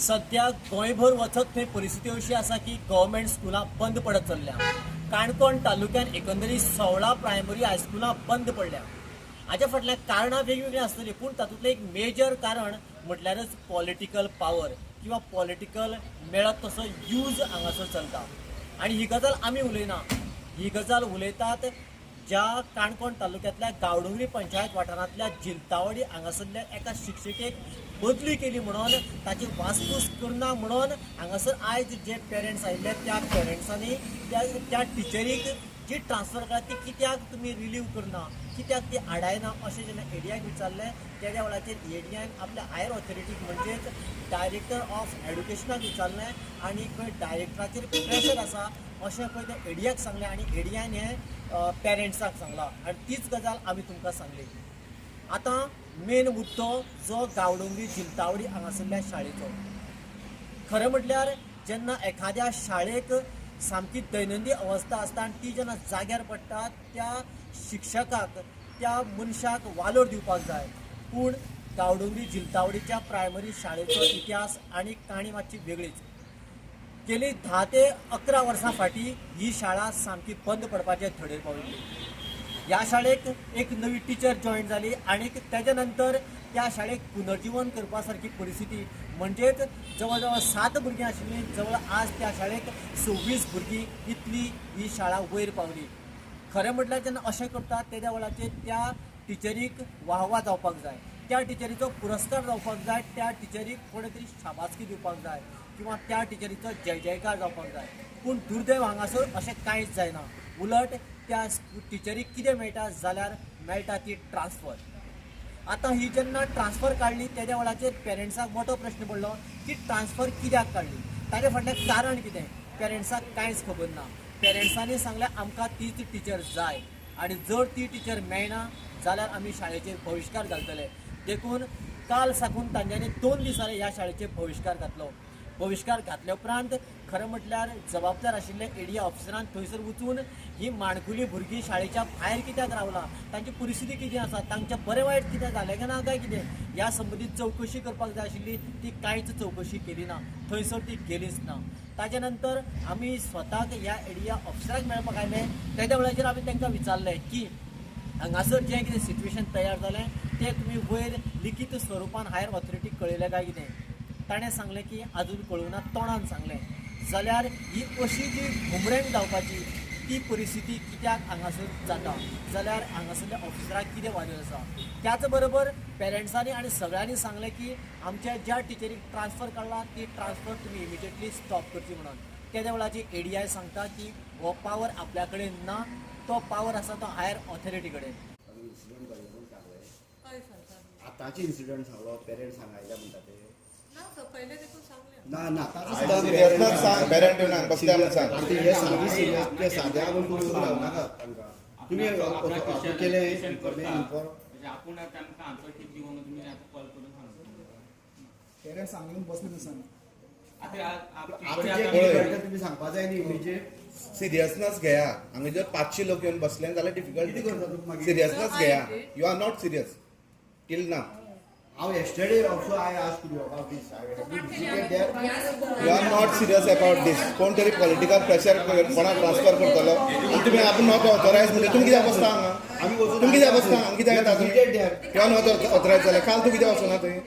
सध्या गोंयभर वचत थंय परिस्थिती अशी आसा की गव्हर्मेंट स्कुलां बंद पडत चल्ल्या. काणकोण तालुक्यात एकंदरीत 16 प्रायमरी हायस्कुलां बंद पडल्या. हाच्या फाटल्यान कारणां वेगवेगळी आसतली, पूण तातूंतलें एक मेजर कारण म्हटल्यारच पॉलिटिकल पावर किंवा पॉलिटिकल मेळत तसो यूज हांगासर चलता. आनी ही गजाल आमी उलयना, ही गजाल उलयतात ज्या काणकोण तालुक्यांतल्या गांवडोंगरी पंचायत वाठारांतल्या जिंतावडी हांगासरल्या एका शिक्षिकेक बदली केली म्हणून ताची वासपूस करना म्हणून हांगासर आयज जे पेरंट्स आयिल्ले त्या पेरंट्सांनी त्या टिचरीक जी ट्रान्सफर करा ती कित्याक तुमी रिलीव करना, कित्याक ती आडायना अशें जेन्ना एडियाक विचारलें त्या वेळाचेर एडियान आपल्या हायर ऑथॉरिटीक म्हणजेच डायरेक्टर ऑफ एड्युकेशनाक विचारलें आनी खंय डायरेक्टराचेर प्रेशर आसा अशें खंय त्या एडियाक सांगलें आनी एडियान हें पेरंट्साक सांगलां आनी तीच गजाल आमी तुमकां सांगली. आतां मेन मुद्दो जो गांवडोंगरी जिंतावडी हांगासरल्या शाळेचो. खरें म्हटल्यार जेन्ना एखाद्या शाळेक सामकी दैनंदीन अवस्था आसता आनी ती जेन्ना जाग्यार पडटा त्या शिक्षकाक त्या मनशाक वालोर दिवपाक जाय. पूण गांवडोंगरी जिंतावडीच्या प्रायमरी शाळेचो इतिहास आनी काणी मातशी वेगळीच. गेली 10 ते 11 वर्सां फाटीं ही शाळा सामकी बंद पडपाचे थडेर पाविल्ली. ह्या शाळेक एक नवी टिचर जॉईन जाली आनी तेज्या नंतर त्या शाळेक पुनर्जीवन करपा सारकी परिस्थिती म्हणजेच जवळ जवळ 7 भुरगीं आशिल्लीं, जवळ आज त्या शाळेक 26 भुरगीं इतली ही शाळा वयर पावली. खरें म्हटल्यार जेन्ना अशें करता तेद्या वेळाचेर त्या टिचरीक वाहवा जावपाक जाय, त्या टिचरीचो पुरस्कार जावपाक जाय, त्या टिचरीक कोणे तरी शाबासकी दिवपाक जाय किंवा त्या टिचरीचो जय जयकार जावपाक जाय. पूण दुर्दैव हांगासर अशें कांयच जायना. उलट त्या टिचरीक कितें मेळटा जाल्यार मेळटा ती ट्रान्सफर. आतां ही जेन्ना ट्रान्सफर काडली तेद्या वेळाचेर पेरंट्साक मोठो प्रश्न पडलो की ट्रान्सफर कित्याक काडली, ताचे फाटलें कारण कितें पेरंट्साक कांयच खबर ना. पेरंट्सांनी सांगलें आमकां तीच टिचर जाय आनी जर ती टिचर मेळना जाल्यार आमी शाळेचेर बहिश्कार घालतले. देखून काल साकून तांच्यांनी 2 दीस जाले ह्या शाळेचेर बहिश्कार घातलो. बहिश्कार घातल्या उपरांत खरें म्हटल्यार जबाबदार आशिल्ले एडिया ऑफिसरान थंयसर वचून ही माणकुली भुरगीं शाळेच्या भायर कित्याक रावला, तांची परिस्थिती कितें आसा, तांचें बरें वायट कितें जालें काय ना काय कितें ह्या संबंदीत चवकशी करपाक जाय आशिल्ली. ती कांयच चवकशी केली ना, थंयसर ती गेलीच ना. ताचे नंतर आमी स्वताक ह्या एडिया ऑफिसराक मेळपाक आयले. तेद्या वेळाचेर आमी तांकां विचारलें की हांगासर जें कितें सिट्युएशन तयार जालें तें तुमी वयर लिखीत स्वरुपान हायर ऑथॉरिटीक कळयलें काय कितें. ताणें सांगलें की आजून कळुना, तोंडान सांगलें. जाल्यार ही अशी जी घुमरेंग जावपाची ती परिस्थिती कित्याक हांगासर जाता जाल्यार हांगासरल्या ऑफिसराक कितें वाजत आसा. त्याच बरोबर पेरंट्सांनी आनी सगळ्यांनी सांगलें की आमच्या ज्या टिचरीक ट्रान्सफर काडला ती ट्रान्सफर तुमी इमिजिएटली स्टॉप करची म्हणून. तेद्या वेळाची एडिआय सांगता की हो पावर आपल्या कडेन ना, तो पावर आसा तो हायर ऑथॉरिटी कडेन. आतांचे इन्सिडंट सांगलो पेरंट्स सांगायला म्हणटा ते ना ना पेरंट येवन बसल्या म्हणून सांग. हे सादी सिरियस ते साद्या करून नाका तांकां तुमी केले आपूण तांकां आन्सर कीट दिवंक तुमी कॉल करून सांगता पेरंट्स सांगून बसले दिसान आतां तुमी सांगपा जाय न्ही इमिजिएट सिरियसनस घेया. हांगा जर 500 लोक येवन बसले जाल्यार डिफिकल्टी करता. सिरियसनस घेया. You are not serious till now. हांव yesterday also I asked you about this. I have been visited there. You are not serious about this. कोण तरी पॉलिटिकल प्रेशर कोणाक ट्रान्सफर करतलो आनी तुमी आपूण नॉट ऑथोरायज म्हणजे तुमी कित्याक बसता हांगा. तुमी कित्याक बसता हांगा, कित्याक येता तुमी. यू आर नॉट ऑथोरायज जाल्यार काल तूं कित्याक वचना थंय.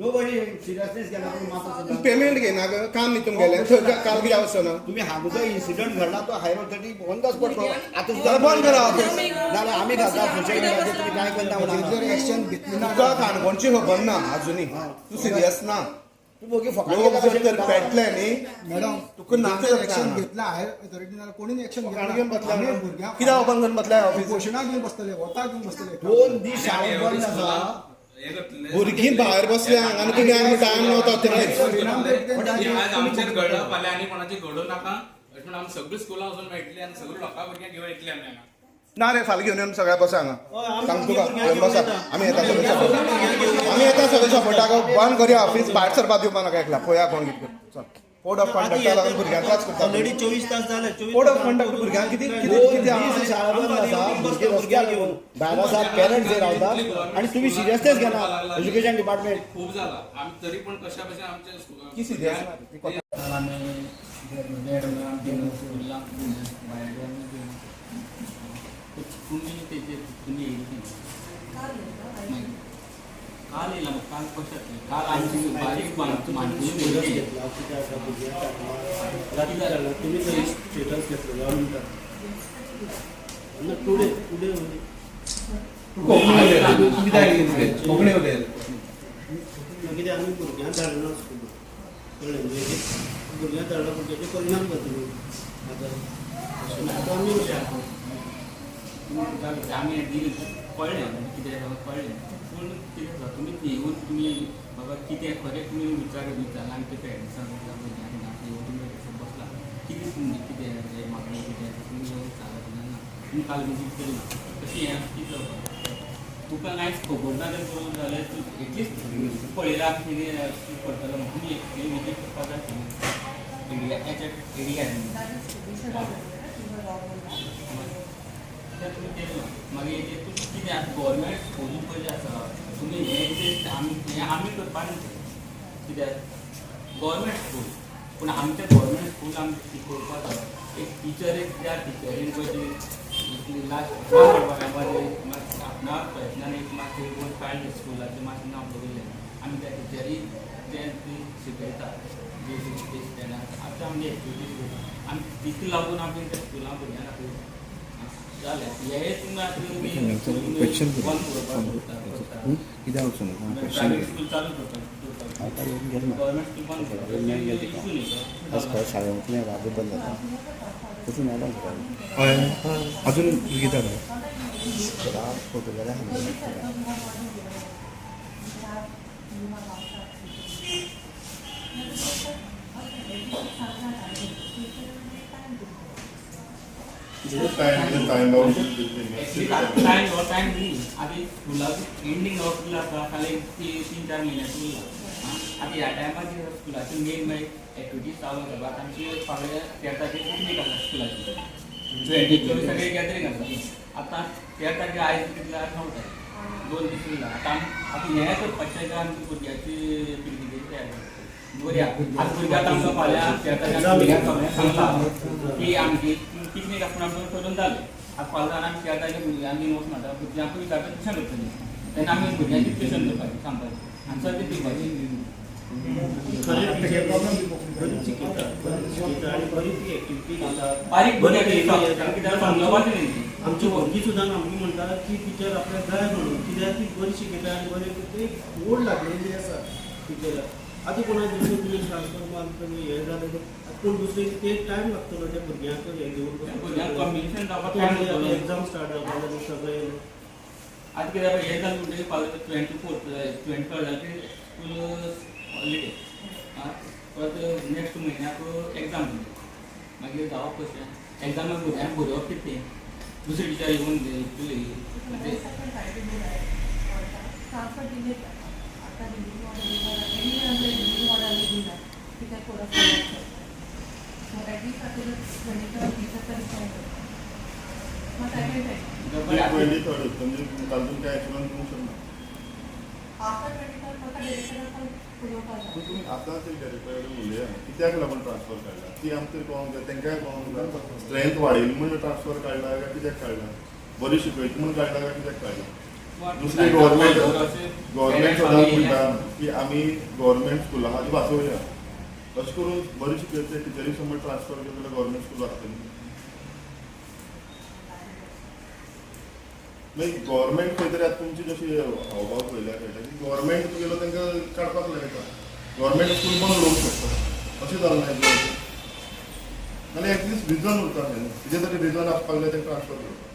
Nobody seriousness घेना. तुमी मातसो पेमेंट घेना काम न्ही तुमी गेले थंय काल कित्याक वचना. तुम्ही हांगा जो इन्सिडंट घडला तो higher authority on the spot आतां जाल्यार बंद करा ऑफिस. नाल्यार आमी घालता सोसायटी तुमी काय करता जर एक्शन घेतली ना तुका काणकोणची खबर ना अजुनी. तूं सिरियस ना. तूं भोगी लोक जर तर पेटले न्ही मॅडम तुका नाका एक्शन घेतला हायर ऑथॉरिटी जाल्यार कोणी एक्शन घेवन बसला भुरग्यांक कित्याक ओपन करून बसल्या ऑफिस. घोशणा घेवन बसतले, वता घेवन बसतले. 2 दीस शाळा बंद आसा. भुरगीं भायर बसल्या आनी तुमी आनी टायम नव्हता आज आमचेर घडलं फाल्यां आनी कोणाची घडोवं नाका अशें म्हणून आमी सगळीं स्कुलां वचून मेळटली आनी सगळीं लोकां भुरग्यांक घेवन येतली आमी हांगा. ना रे फाल्यां घेवन येवन सगळ्या बसा हांगा. सांग तुका घेवन बसा. आमी येता सगळें सपोर्ट. आमी येता सगळें सपोर्टाक. बंद करया ऑफिस. भायर सरपा दिवपा नाका एकला. पळया कोण कितें. चल. कोड ऑफ कंडक्टा लागून भुरग्यांक त्रास करता ऑलरेडी 24 तास झाले कोड ऑफ कंडक्ट भुरग्यांक किती शाळा बंद आसा भुरगे रस्त्यार घेऊन भायर आसा पेरंट्स जे रावतात आणि तुम्ही सिरियसनेस घेना एज्युकेशन डिपार्टमेंट खूप झाला आम्ही तरी पण कशा कशा आमच्या की सिरियस काल येईल मग काल कशात काल आमची बारीक माणसं तुम्ही तरी स्टेटस घेतलो टुडे टुडे कोंकणी उलयत कितें आमी भुरग्यांक धाडना स्कुलाक कळ्ळें न्ही भुरग्यांक धाडना भुरग्याचे परिणाम जातले आतां आमी कशें आसा आम्ही कळ्ळें कितें कळ्ळें पूण कितें जाता तुमी येवन तुमी म्हाका कितें खरें तुमी विचारला आनी ते पेरंट्सांक येवन तुमी बसला कितें कितें म्हाका कितें तुमी विचारला ना तुमी काल विजीट केली ना तशी हें कितें जावपाक तुका कांयच खबर ना तें करून जाल्यार तूं एटलिस्ट पळयला कितें करतलो तुमी विजीट करपाक जाय एरिया तुम्ही केलं मागीर तुमी कितें आतां गव्हर्मेंट स्कूल पळय आसा तुमी हें आमी करपाक कित्याक गव्हर्मेंट स्कूल पूण आमचें गव्हर्मेंट स्कूल आमकां शिकोवपाक जाय एक टिचर त्या टिचरीन पळय लास्ट आपणा प्रयत्नान एक मातशें कोण काडलें स्कुलाचें मातशें नांव बरयलें आमी त्या टिचरी तें शिकयता आतां आमगे एक्टिविटीज आमी तिका लागून आमी त्या स्कुलां भुरग्यांक दाखयता शाळेंतलें राबो बंद जाता तशें मॅडम अजून कितें फोटो जाल्यार टायम दिली आधी स्कुलाक एंडींग ऑफ आसा फाल्यां 3-4 म्हयन्याक उरला आतां ह्या टायमार स्कुलाची मेन मागीर एक्टिविटीज चालू आसा आतां आमची फाल्यां 13 तारखेक पिकनीक आसा स्कुलाची 24 तारखेक गॅदरींग आसा आतां 13 तारखेक आयज कितल्या 9 तारीख 2 दीस उरला आतां हें करपाचें काय आमची भुरग्याची पिकनिकेची तयारी बरी आतां भुरग्यांक आमकां फाल्यां 13 तारखेक सांगलां की आमची पिकनीक आपूण आमकां करून जालें आतां फाल्यां आमी 13 तारखेक भुरग्यांक बीन वचना भुरग्यांक विचारता ट्युशन करतलीं तेन्ना आमी भुरग्यांची ट्युशन करपाचें सांगपाचें आनी सद्या दिवपाचें बारीक भुरग्यांक समजोवपाचें न्ही आमची भुरगीं सुद्दां आमकां म्हणटा की टिचर आपल्याक जाय म्हणून कित्याक ती बरी शिकयता आनी बरें एक ओड लागलेली आसा टिचराक आतां कोणाक दुसरें तुमी ट्रान्सफर मारून हें जालें पूण दुसरें ते टायम लागतलो त्या भुरग्यांक हें घेवन कॉम्बिनेशन जावपाक एग्जाम स्टार्ट जावपाक सगळें आतां कितें जाता हें जालें म्हणटकीर फाल्यां 24 जालें स्कूल हॉलिडे परत नेक्स्ट म्हयन्याक एग्जाम मागीर जावप कशें एग्जामाक भुरग्यांक बरोवप कितें दुसरी टिचर येवन तुम्ही आता उलया कित्याक लागून ट्रान्सफर काडला ती आमकां कळोंक जाय तांकांय कळोंक जाय स्ट्रेंथ वाडयली म्हणून ट्रान्सफर काडला काय कित्याक काडला बरी शिकयता म्हणून काडला काय कित्याक काडला दुसरी गव्हर्मेंट सदांच म्हणटा की आमी गव्हर्मेंट स्कुलां हाची वाचोवया अशें करून बरी शिकयता टिचरी समज ट्रान्सफर केले जाल्यार गव्हर्मेंट स्कूल वाचतली मागीर गव्हर्मेंट खंय तरी आतां तुमची जशी हावभाव पळयल्या कळटा की गव्हर्मेंट गेलो तांकां काडपाक लायता गव्हर्मेंट स्कूल बंद लोक शकता अशें जालें ना नाल्यार एटलिस्ट रिजन उरता न्ही कितें तरी रिजन आसपाक जाय तें ट्रान्सफर करता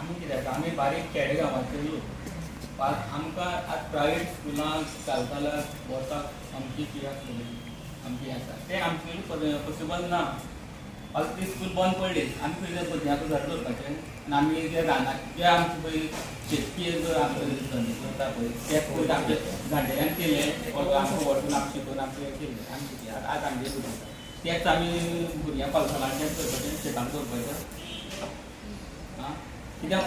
आमी कित्याक आमी बारीक खेडेगांवांतले लोक आमकां आतां प्रायवेट स्कुलांक चलताल्या वचपाक आमची फी आसतली आमची आसा तें आमचे पॉसिबल ना आतां ती स्कूल बंद पडली आमी खंय भुरग्यांक घर दवरपाचें आनी आमी जे रानाक जे आमचे पळय शेतकी आमचे धंदो करता पळय ते पळय आमचे जाण्टेल्यांक केले आमकां व्हरतून आमचे शिकून आमचे केले आमी कितें आतां आमचे तेच आमी भुरग्यांक पालसलांच्यान करपाचें शेतान दवरपाचें आं कित्याक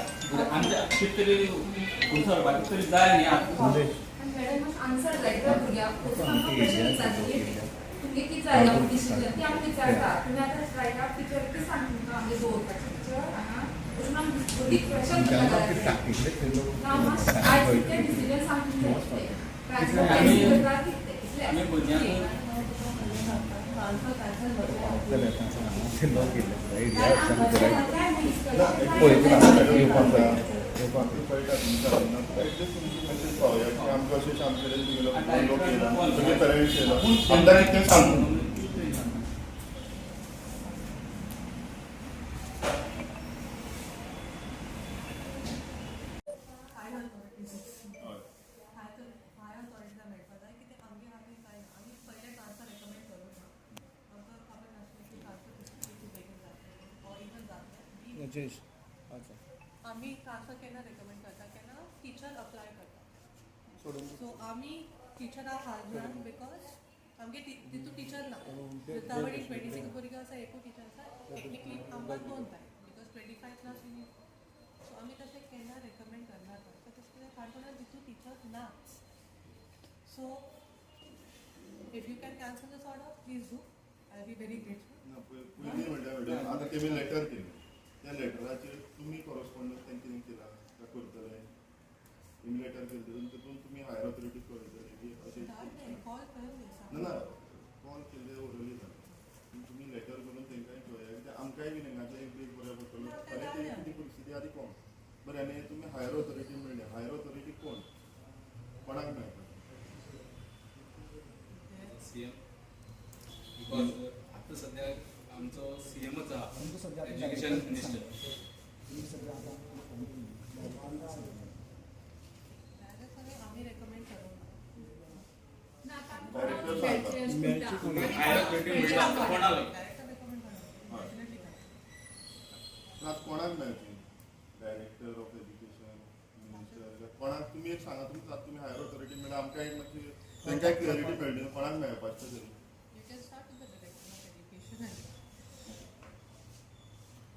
आमच्या कितें तरी फुडें सरपाक तरी जाय न्ही आतां मॅडम आन्सर जाय भुरग्यांक क्वेश्चन विचारली तुमगे कितें जाय डिसिजन ती आमी विचारता तुमी आतां स्ट्रायक टिचर कितें सांग तुमकां आमगे दवरपाचें टिचर हांगा अशें आमी भुरगीं प्रेशर करता आयज कितें डिसिजन सांग आमी भुरग्यांक आमकां अशें आमचे कडेन लोक येयला सगळे पेरंट्स येयला आमकां कितें सांगू आम्ही ट्रान्सफर केन्ना रेकमेंड करता केन्ना टिचर अप्लाय करता सो आमी टिचराक हाजर बिकॉज आमगे तितू टिचर ना विदावट 26 भुरगीं आसा एकूच टिचर आसा टेक्निकली आमकां 2 जाय बिकॉज 25 क्लास सो आमी तशें केन्ना रेकमेंड करना सो तशें कितें काणकोणान तितू टिचर ना so if you can cancel this order please do I will be very grateful पयलीं म्हणल्यार आतां तेमी लेटर केलें त्या लेटराचेर तुमी कॉरस्पॉन्डन्स तेंच्यांनी केला काय करतले तुमी लेटर केलें तितून तुमी हायर ऑथॉरिटीक कळयतले की अशें कॉल करून ना ना कॉल केल्ले उरली जालें तुमी लेटर करून तेंकांय कळया कित्याक आमकांय बी हांगातलें एक बरें पडटलो आनी ती कितें परिस्थिती आदी कोण बरें आनी तुमी हायर ऑथॉरिटी म्हणलें हायर ऑथॉरिटी कोण कोणाक मेळटा सीएम बिकॉज आतां सद्या आमचो सीएमच आहा एज्युकेशन मिनिस्टर आम्ही रेकमेंड करू डायरेक्टर हायर ऑथॉरिटी म्हणटा कोणाला आज कोणाक मेळची डायरेक्टर ऑफ एज्युकेशन मिनिस्टर कोणाक तुमी एक सांगा तुमी हायर ऑथॉरिटी म्हणल्यार आमकां एक मातशी तेंकाय क्लियरिटी मेळटली कोणाक मेळपाचें तरी You can start with the director of education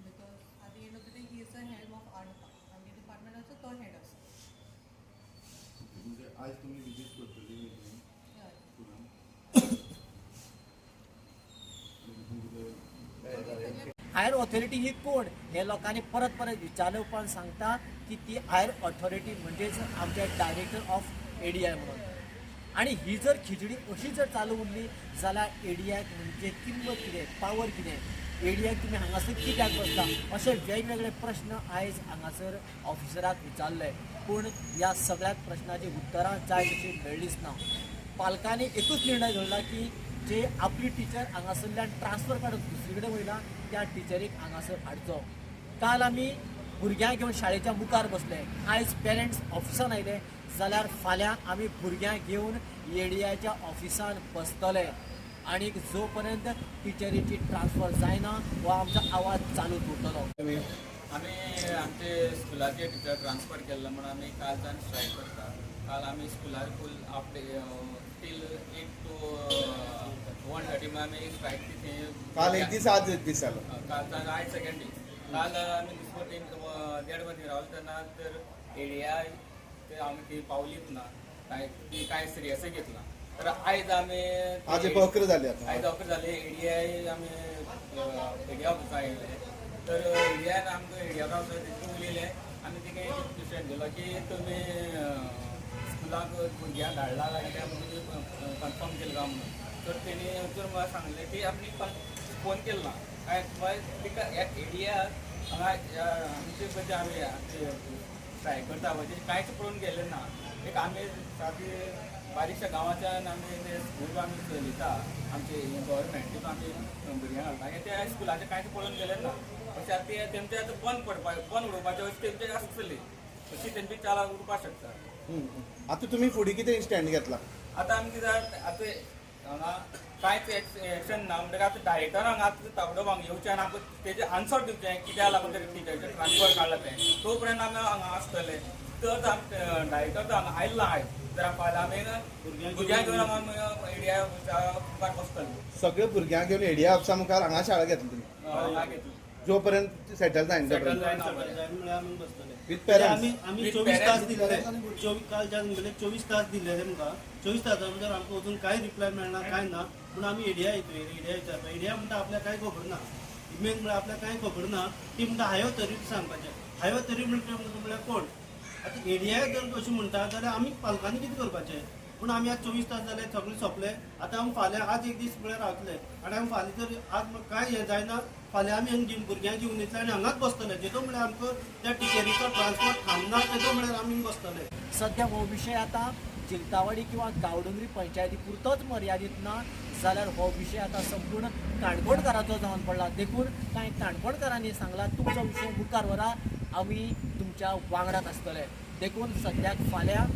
because at the end of the day he is the head of our department and the department also third head of म्हणजे आज तुमी विजीट करतली higher authority ही कोण हे लोकांनी परत परत विचारले उपरांत सांगता की ती हायर ऑथॉरिटी म्हणजेच आमचे डायरेक्टर ऑफ एडीआय म्हणून आणि ही जर खिचडी अशी जर चालू उरली जाल्यार एडीआयक म्हणजे किंमत कितें पावर कितें एडीआयक तुमी हांगासर कित्याक बसता अशे वेगवेगळे प्रश्न आयज हांगासर ऑफिसराक विचारले पूण ह्या सगळ्या प्रश्नाची उतरां जाय तशी मेळ्ळीच ना पालकांनी एकूच निर्णय घेतला की जे आपली टिचर हांगासरल्यान ट्रान्सफर काडून दुसरे कडेन वयला त्या टिचरीक हांगासर हाडचो काल आमी भुरग्यांक घेवन शाळेच्या मुखार बसले आयज पेरंट्स ऑफिसान आयले जाल्यार फाल्यां आमी भुरग्यांक घेवन एडीआयच्या ऑफिसान बसतले आनी जो पर्यंत टिचरीची ट्रान्सफर जायना हो आमचो आवाज चालूच उरतलो आमी आमचे स्कुलाचे टिचर ट्रान्सफर केल्लो म्हणून आमी कालच्यान स्ट्रायक करता काल आमी स्कुलार फूल हाफ डे टील 8 to 1:30 आमी स्ट्रायक काल एक दीस आज एक दीस जालो कालच्यान आयज सेकंड डे काल आमी दिसपट्टी 1:30 रावले तेन्ना तर एडीआय ते आमी ती पावलीच ना ती कांय सिरियसच घेतला तर आयज आमी आज 11 जाली आतां आयज 11 जाली एडीआय आमी एडीआय ऑफिसाक येयले तर एडीआयन आमकां एडीआय ऑफिसाक उलयले आनी तिका एक डिसिजन दिलो की तुमी स्कुलाक भुरग्यांक धाडला काय ते कन्फर्म केलं काय म्हणून तर तेणी तर म्हाका सांगलें की आमी फोन केलो ना काय तिका एक एडीआय हांगा आमचे म्हणजे आमी ट्राय करता म्हणजे कांयच पळोवन गेलें ना एक आमी सादी बारीकशा गांवाच्यान आमी ते स्कूल आमी चलयता आमचे गव्हर्मेंट तितून आमी भुरग्यांक घालता त्या स्कुलाचें कांयच पळोवन गेलें ना अशें आतां ते तेंचे आतां बंद उडोवपाचें अशें तेंचे आसतली अशी तेंची चाल उरपाक शकता आतां तुमी फुडें कितें स्टँड घेतला आतां आमी कितें आतां हांगा कांयच एक्शन ना म्हणटकीर आतां डायरेक्टरांक आतां ताबडो हांगा येवचें आनी आमकां तेजें आन्सर दिवचें कित्याक लागून ते टिचरीचें ट्रान्सफर काडला तें तो पर्यंत आमी हांगा आसतले तर डायरेक्टर हांगा आयल्लो आयज जाल्यार फाल्यां आमी भुरग्यांक घेवन आमी एडिया मुखार बसतले. सगळे भुरग्यांक घेवन एडिया ऑफिसा मुखार हांगा शाळा घेतली तुमी जो पर्यंत सेटल जायना तो पर्यंत आमी बसतले विथ पेरंट्स आमी With 24 तास parents. दिलेले काल ज्या म्हणले 24 तास दिलेले आमकां 24 तासां भितर आमकां अजून कांय रिप्लाय मेळना कांय ना पूण आमी एडिया येतोय एडिया विचारता एडिया म्हणटा आपल्याक कांय खबर ना मेन म्हळ्यार आपल्याक कांय खबर ना ती म्हणटा हाय ऑथॉरिटी सांगपाचें हाय ऑथॉरिटी म्हळ्यार कोण आतां एडिया जर अशें म्हणटा जाल्यार आमी पालकांनी कितें करपाचें पूण आमी आज 24 तास जाले सगळें सोंपले आतां आमी फाल्यां आज एक दीस म्हळ्यार रावतले आनी आमी फाल्यां जर आज कांय हें जायना फाल्यां आमी हांगा भुरग्यांक घेवन येतले आनी हांगाच बसतले जेदो म्हळ्यार आमकां त्या टिचरीचो ट्रान्सपोर्ट थांबना तेदो म्हळ्यार आमी बसतले. सध्या हो विशय आता चिलतावाडी किंवा गांवडोंगरी पंचायती पुरतोच मर्यादित ना जाल्यार हो विशय आता संपूर्ण काणकोणकारांचो जावन पडला. देखून कांय काणकोणकारांनी सांगला तुमचो विशय मुखार व्हरा आमी तुमच्या वांगडाच आसतले. देखून सद्याक फाल्यां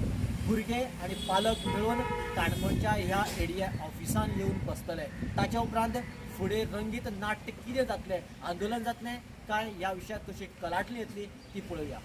भुरगे आनी पालक मेळून काणकोणच्या ह्या एडिया ऑफिसान येवन बसतले. ताच्या उपरांत फुडें रंगीत नाट्य कितें जातलें आंदोलन जातलें काय ह्या विशयात कशी कलाटली येतली ती पळोवया.